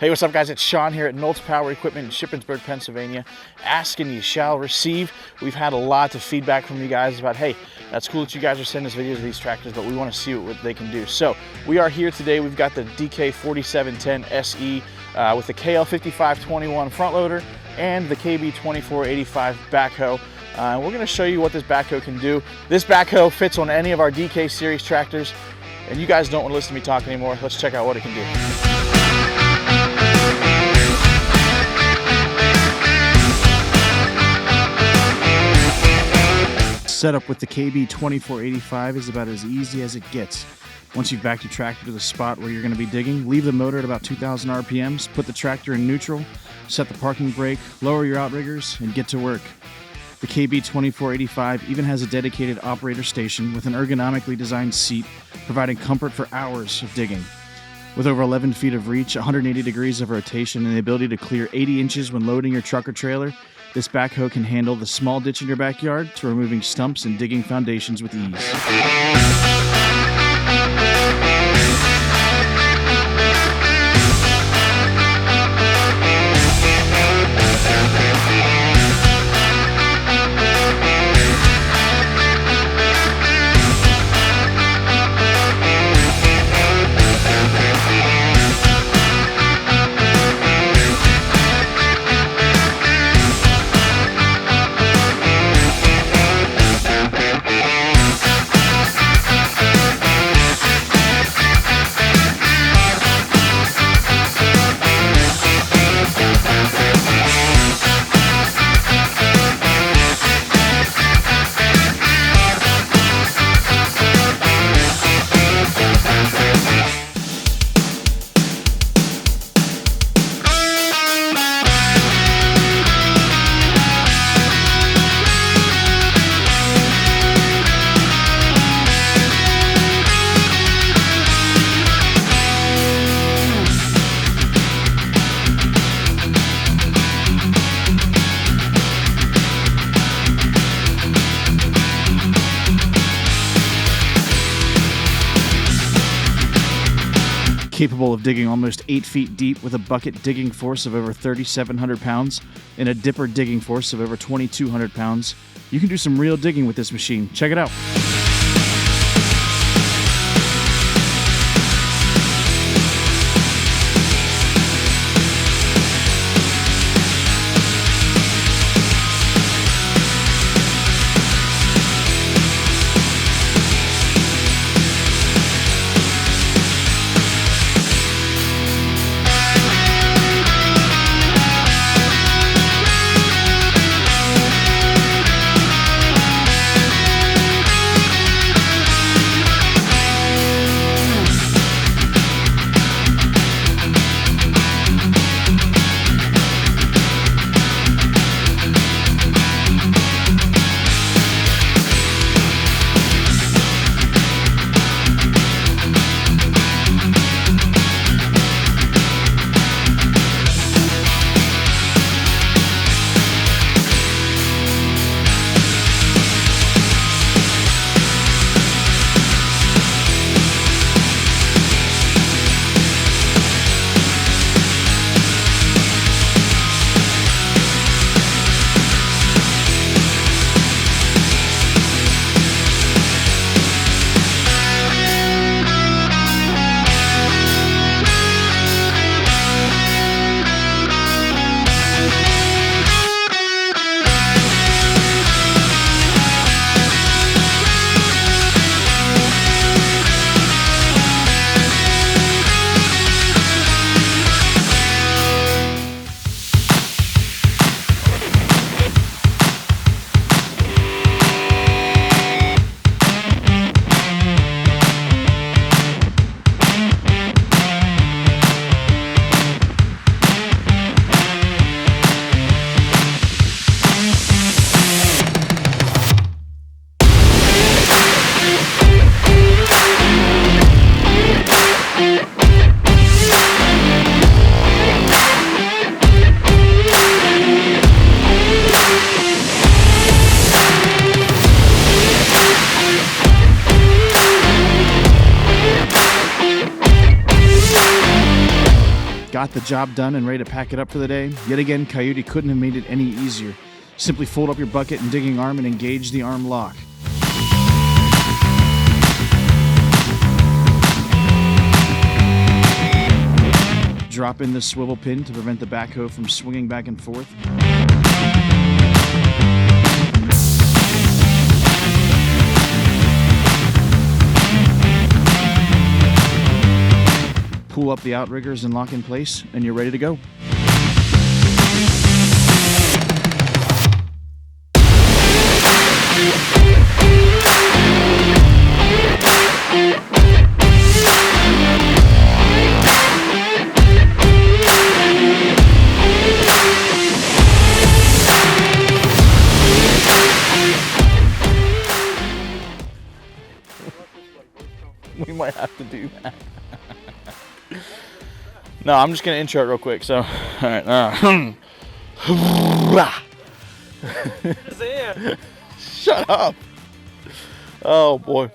Hey, what's up guys? It's Sean here at Noltz Power Equipment in Shippensburg, Pennsylvania. Ask and you shall receive. We've had a lot of feedback from you guys about, hey, that's cool that you guys are sending us videos of these tractors, but we want to see what they can do. So we are here today. We've got the KB2485 SE with the KL5521 front loader and the KB2485 backhoe. We're going to show you what this backhoe can do. This backhoe fits on any of our DK series tractors, and you guys don't want to listen to me talk anymore. Let's check out what it can do. Setup with the KB2485 is about as easy as it gets. Once you've backed your tractor to the spot where you're going to be digging, leave the motor at about 2,000 RPMs, put the tractor in neutral, set the parking brake, lower your outriggers, and get to work. The KB2485 even has a dedicated operator station with an ergonomically designed seat, providing comfort for hours of digging. With over 11 feet of reach, 180 degrees of rotation, and the ability to clear 80 inches when loading your truck or trailer, this backhoe can handle the small ditch in your backyard to removing stumps and digging foundations with ease. Capable of digging almost 8 feet deep with a bucket digging force of over 3,700 pounds and a dipper digging force of over 2,200 pounds, you can do some real digging with this machine. Check it out. got the job done and ready to pack it up for the day, yet again, Kioti couldn't have made it any easier. Simply fold up your bucket and digging arm and engage the arm lock. Drop in the swivel pin to prevent the backhoe from swinging back and forth. Pull up the outriggers and lock in place, and you're ready to go. We might have to do that. No, I'm just gonna intro it real quick. So, all right. Shut up. Oh boy.